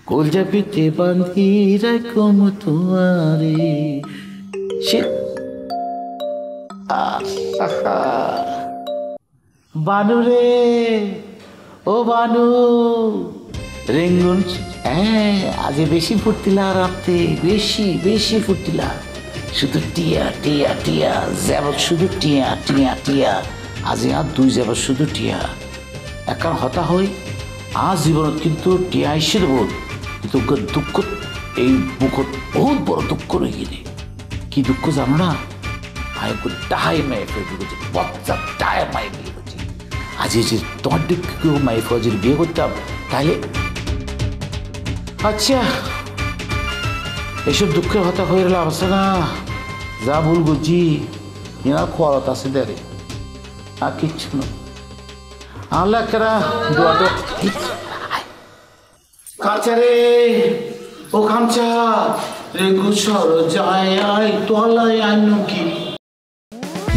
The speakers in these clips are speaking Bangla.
কলজা পিঠে বান্ধি রাখম তোমারে সে বানু রে ও বানু রেঙ্গুন হ্যাঁ আজ বেশি ফুর্তিলা রাতে বেশি বেশি ফুর্তিলা শুধু টিয়া টিয়া টিয়া যাব শুধু টিয়া টিয়া টিয়া আজ আর দুই যাব শুধু টিয়া একার হতা হই আজ জীবনত কিন্তু টিয়া আইসির বোধ কিন্তু দুঃখ এই বুকত বহুত বড় দুঃখ রয়ে গেলে কি দুঃখ জানো না আয় ডাহাই মায়ে ফেলছি বাচ্চা ডায় মায়ে বিয়ে করছি আজ যে তোমার দিকে মায়ে ফজির বিয়ে করতাম তাহলে আচ্ছা এইসব দুঃখের হতা হয়ে লাভ আছে না যা ভুল বুঝি এনার খরচ আছে দেরে আর কিচ্ছু না আল্লাহ কেরা কাঁচা রে ও খামচা রে গুছর যায় আয় তোলায় আন্য কি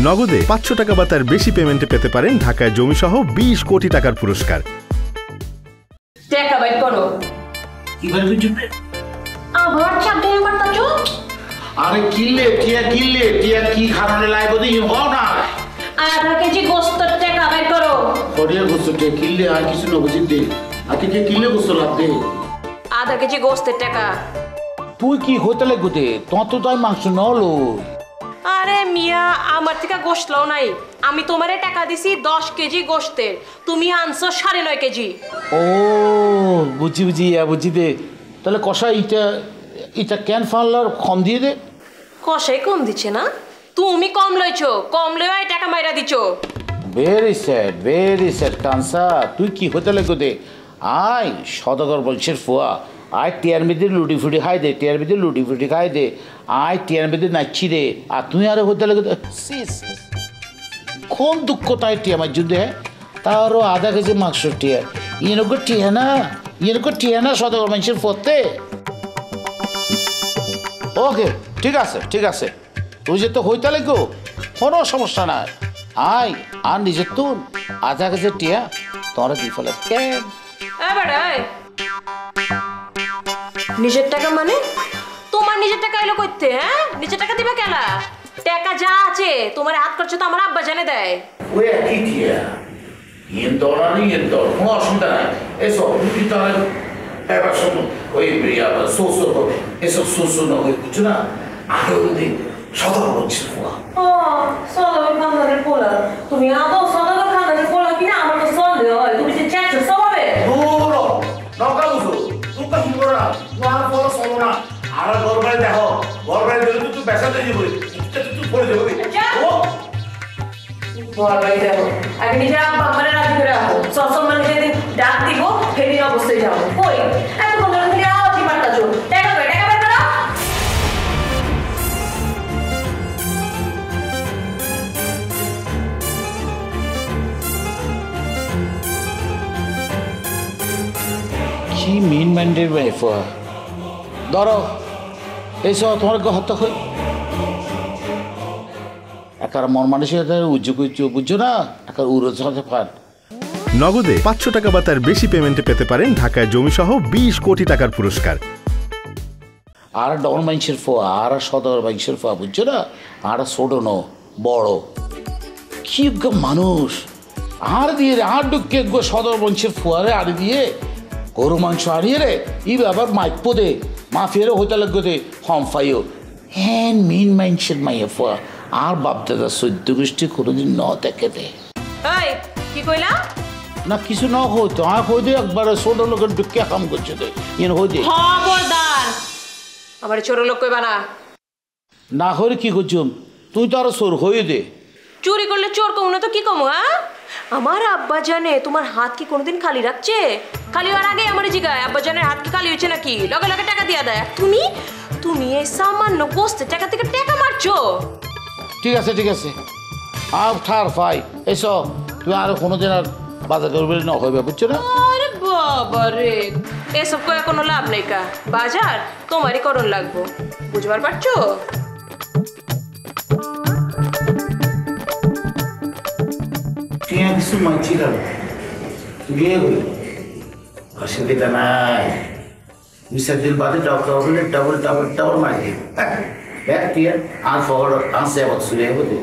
নগদে 500 টাকা বা তার বেশি পেমেন্টে পেতে পারেন ঢাকায় জমিসহ 20 কোটি টাকার পুরস্কার। টাকা বাইট করো কিভাবে বুঝবে আবার চাপে মারতাছো আরে কিলে টিয়া কি খারানে লাইব দি হও না আধা কেজি গোস্তের টাকা বাইট করো পড়িয়া গোস্ত কিলে আর কিছু না বুঝি দে আর কি কিলে গোস্ত লাভ দে আধা কেজি গোস্তের টাকা তুই কি হইতে লাগবে দে তোমার তো তাই মাংস নলো আরে মিয়া আমার থেকে গোস্ত লও নাই আমি তোমারে টাকা দিছি 10 কেজি গোস্তের তুমি আনছো 9.5 কেজি ও বুঝি দে তাহলে কষা এটা ক্যান ফানলার কম দিয়ে দে কষাই কম দিচ্ছে না তুমি কম লইছো কম লই টাকা মাইরা দিছো ভেরি স্যাড কানসা তুই কি হতে লাগবে দে আয় সদাগর বলছিস ফুয়া আয় টিয়ার মেয়েদে লুটি ফুটি খাই দে টিয়ার মেয়েদে লুটি ফুটি খাই দে আয় টিয়ার মেয়েদে নাচছি রে আর তুই আরে হতে লাগবে কোন দুঃখ তাই টিয়া আমার যুদ্ধে হ্যাঁ তারও আধা কেজি মাংস টিয়া ইয়েনকো টিয়া না সদাগর মানুষের পথে ওকে ঠিক আছে তুই যে তো হইতে লাগো কোনো সমস্যা নাই আয় আর নিজের তুন আধা কেজি টিয়া তোরা দি ফেলে কেন নিজের টাকা মানে তোমার নিজের টাকা এলো কইতে হ্যাঁ নিজের টাকা দিবা কেলা টাকা যা আছে তোমার হাত খরচ তো আমার আব্বা জানে দেয় ওই একই টিয়া ইয়েন কোনো অসুবিধা নাই এসব তুমি তাহলে এবার শুনুন ওই এসব সোসো না ওই বুঝছো না আগে যদি সদর বলছিল ও সদর খানদানের পোলা তুমি আদৌ সদর খানদানের পোলা কিনা আমার তো সন্দেহ হয় তুমি যে চাচ্ছো সবাবে নকা বুঝো তুমি কি করো না তোমার বড় সলো না আর গরবারে দেখো গরবারে দিলে তুই বেসাতে যাবি তুই পড়ে যাবি ও গরবারে দেখো আগে নিজে আব্বা আমারে রাজি করে রাখো সসম্মান যেদিন ডাক দিব সেদিন অবশ্যই যাবো কই এত কোন ধরনের থেকে আওয়াজই মারতাছো টাকা বের করো কি মেন মাইন্ডের ওয়াইফ ধরো এইসব তোমার হত্যা হয় একার মন মানুষের বুঝছো না একার উড়ো ফান নগদে 500 টাকা বা তার বেশি পেমেন্টে পেতে পারেন ঢাকায় জমিসহ 20 কোটি টাকার পুরস্কার। আর ডন মানুষের ফোয়া আর সদর মানুষের ফোয়া বুঝছো না আর ছোট নো বড় কি মানুষ আর দিয়ে রে আর ডুকে সদর বংশের ফোয়ারে আর দিয়ে গরু মাংস হারিয়ে রে ই আবার মাইপো দে মা ফেরো হইতে লাগবে দে হম ফাইও হ্যাঁ মেন মানুষের মাইয়া ফোয়া আর বাপ দাদা 14 গোষ্ঠী কোনোদিন ন দেখে দে কি কইলা না কিছু না হইতো আর হই দে একবার ছোট লোকের ডুকে কাম করছে দে ইন হই দে খবরদার আমার ছোট লোক কইবা না হরে কি করছুম তুই তো আরো চোর হয়ে দে চুরি করলে চোর কম না তো কি কম হ্যাঁ আমার আব্বা জানে তোমার হাত কি কোনোদিন খালি রাখছে খালি হওয়ার আগে আমার জিগায় আব্বা জানের হাত কি খালি হয়েছে নাকি লগে লগে টাকা দিয়া দেয় তুমি এই সামান্য গোস্তে টাকা থেকে টাকা মারছো ঠিক আছে আর ঠার ফাই এসব তুই আর কোনোদিন আর বাজার করবে না হইবে বুঝছো না আরে বাবা রে এসব কয়ে কোনো লাভ নেই কা বাজার তোমারই করণ লাগবো বুঝবার পারছো টিয়া কিছু মানছিলাম বিয়ে হই অসুবিধা নাই 2 দিন বাদে ডবল মারি দেব। ব্যাগ দিয়ে আর ফরওয়ার্ড আনসে আবার শুরু হবে।